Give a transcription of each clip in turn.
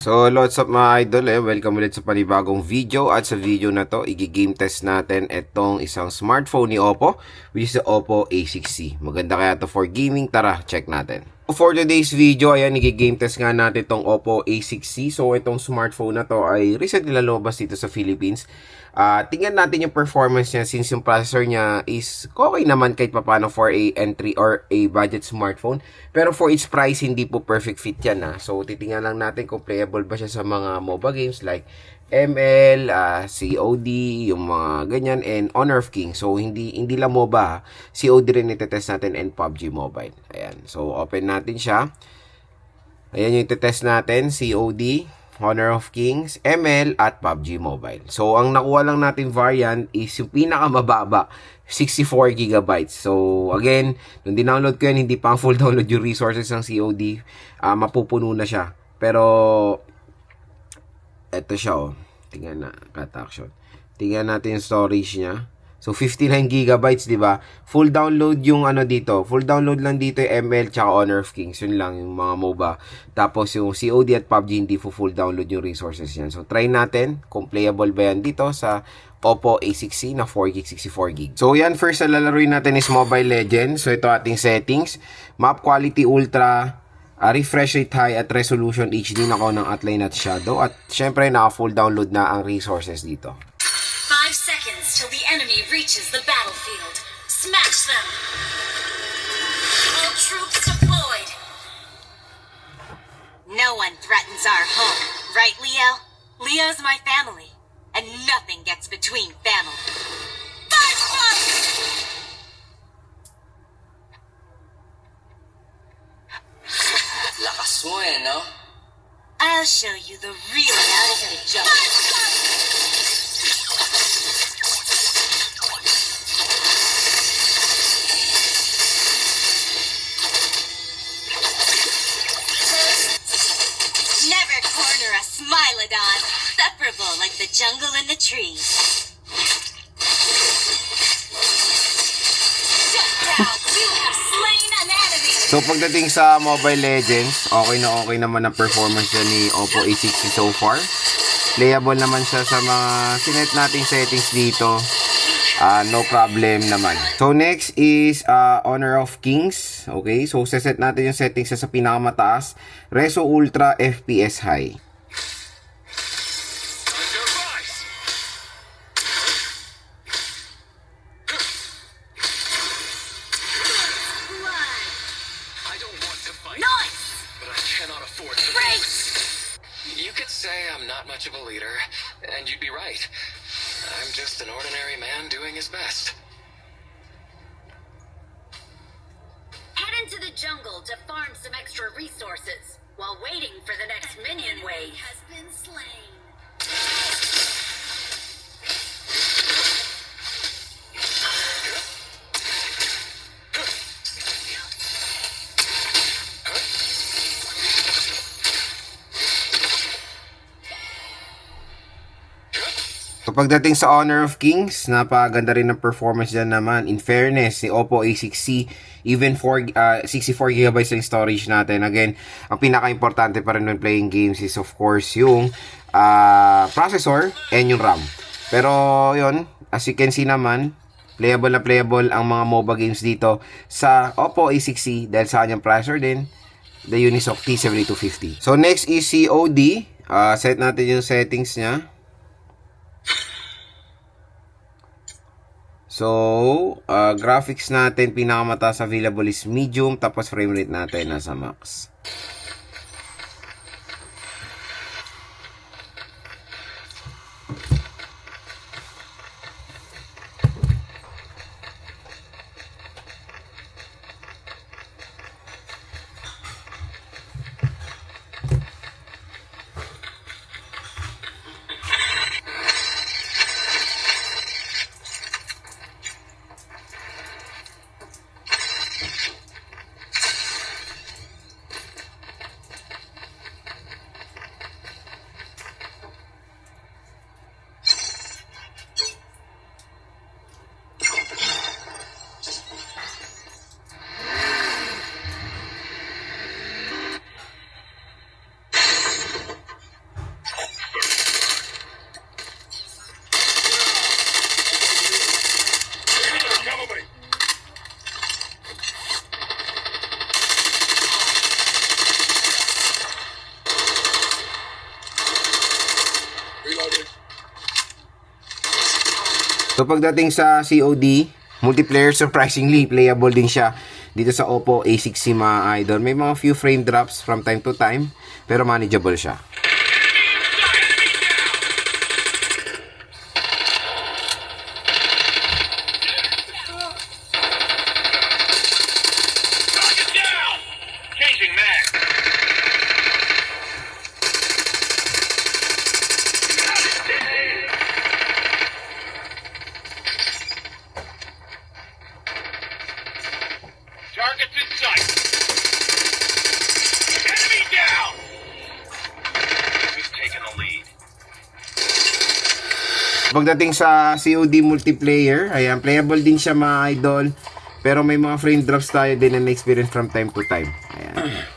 So, lots of mga idol welcome ulit sa panibagong video at sa video na to, i-game test natin itong isang smartphone ni Oppo which is the Oppo A6C. Maganda kaya to for gaming, tara check natin. For today's video, ayan, i-game test nga natin itong Oppo A6C. So, itong smartphone na to ay recently lalabas dito sa Philippines. Tingnan natin yung performance niya since yung processor niya is okay naman kahit papano for a entry or a budget smartphone. Pero for its price, hindi po perfect fit yan. So, titingnan lang natin kung playable ba siya sa mga MOBA games like ML, COD, yung mga ganyan, and Honor of Kings. So, hindi lang MOBA. COD rin itetest natin and PUBG Mobile. Ayan. So, open natin siya. Ayan yung itetest natin, COD, Honor of Kings, ML, at PUBG Mobile. So, ang nakuha lang natin variant is yung pinakamababa, 64GB. So, again, nung dinownload ko yan, hindi pa full download yung resources ng COD. Mapupuno na siya. Pero, eto siya, oh. Tingnan na, cut action. Tingnan natin yung storage niya. So, 59GB, di ba? Full download yung ano dito. Full download lang dito yung ML tsaka Honor of Kings. Yun lang, yung mga MOBA. Tapos, yung COD at PUBG, hindi full download yung resources yan. So, try natin kung playable ba yan dito sa Oppo A6C na 4GB, 64GB. So, yan. First na lalaruin natin is Mobile Legends. So, ito ating settings. Map quality ultra. Refresh rate high at resolution HD na ako ng outline at shadow. At syempre, naka-full download na ang resources dito. 5 seconds till the enemy reaches the battlefield. Smash them! All troops deployed! No one threatens our home, right, Leo? Leo's my family, and nothing gets between family. Lakas mo no? I'll show you the real out of the jungle. Never corner a Smilodon, separable like the jungle and the trees. Shut down! You have slain an enemy! So, pagdating sa Mobile Legends, okay naman ang performance niya ni Oppo A60 so far. Playable naman siya sa mga sinet nating settings dito. No problem naman. So, next is Honor of Kings. Okay, so set natin yung settings sa pinakamataas. Reso Ultra, FPS High. You could say I'm not much of a leader, and you'd be right. I'm just an ordinary man doing his best. Head into the jungle to farm some extra resources while waiting for the next minion wave. Has been slain. So, pagdating sa Honor of Kings, napaganda rin ng performance dyan naman. In fairness, si Oppo A6C, even 64GB yung storage natin. Again, ang pinaka-importante pa rin when playing games is of course yung processor and yung RAM. Pero yun, as you can see naman, playable na playable ang mga MOBA games dito sa Oppo A6C dahil sa kanyang processor din, the Unisoc T7250. So, next is COD. Set natin yung settings niya. So, graphics natin, pinakamataas available is medium, tapos frame rate natin nasa max. So pagdating sa COD, multiplayer surprisingly playable din siya dito sa Oppo A6C mga idol. May mga few frame drops from time to time, pero manageable siya. Changing mag. Targets in sight. Enemy down. We've taken the lead. Pagdating sa COD multiplayer, ayan, playable din siya mga idol. Pero may mga frame drops tayo din na na-experience from time to time. Ayan.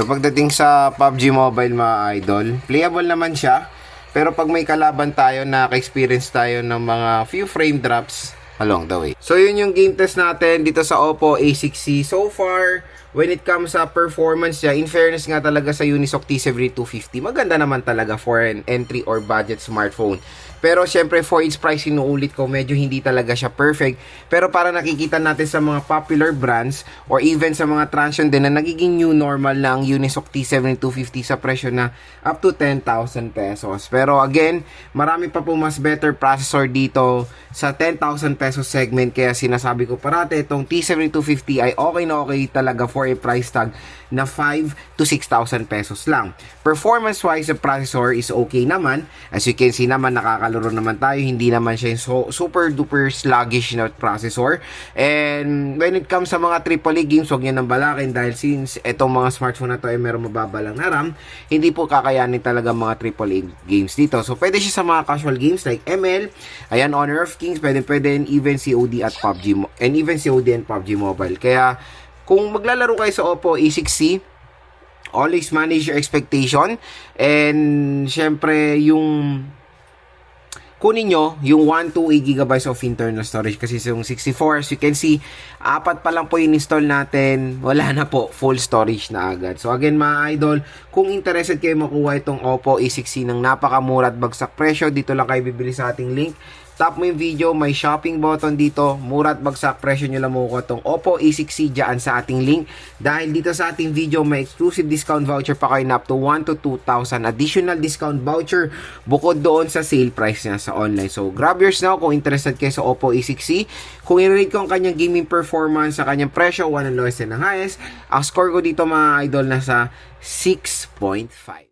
So pagdating sa PUBG Mobile mga idol, playable naman siya. Pero pag may kalaban tayo, naka-experience tayo ng mga few frame drops along the way. So yun yung game test natin dito sa Oppo A6C. So far, when it comes sa performance niya, in fairness nga talaga sa Unisoc T7250, maganda naman talaga for an entry or budget smartphone. Pero syempre for its price, inuulit ko, medyo hindi talaga siya perfect. Pero para nakikita natin sa mga popular brands or even sa mga transient din na nagiging new normal na ang Unisoc T7250 sa presyo na up to 10,000 pesos. Pero again, marami pa po mas better processor dito sa 10,000 pesos segment. Kaya sinasabi ko parate, itong T7250 ay okay na okay talaga for a price tag na 5 to 6,000 pesos lang. Performance wise, the processor is okay naman. As you can see naman, nakakalaro naman tayo. Hindi naman siya yung super duper sluggish na processor. And when it comes sa mga AAA games, huwag nyo nang balakin dahil since itong mga smartphone na to ay meron mababalang na RAM, hindi po kakayanin talaga mga AAA games dito. So pwede siya sa mga casual games like ML, ayan, Honor of Kings, pwede and even COD at PUBG and even COD and PUBG Mobile. Kaya kung maglalaro kayo sa Oppo A6C, always manage your expectation. And syempre yung kunin nyo yung 128 GB of internal storage kasi yung 64, as you can see, 4 pa lang po yung install natin, wala na po, full storage na agad. So again mga idol, kung interested kayo makuha itong Oppo A6C ng napakamura at bagsak presyo, dito lang kayo bibili sa ating link. Tap mo yung video, may shopping button dito, mura at bagsak presyo nyo lang makukuha itong Oppo A6C dyan sa ating link. Dahil dito sa ating video, may exclusive discount voucher pa kayo na up to 1 to 2,000 additional discount voucher bukod doon sa sale price niya sa online. So grab yours now kung interested kayo sa Oppo A6C. Kung i-rate ko ang kanyang gaming performance sa kanyang presyo, 1 ang lowest and ang highest, ang score ko dito mga idol nasa 6.5.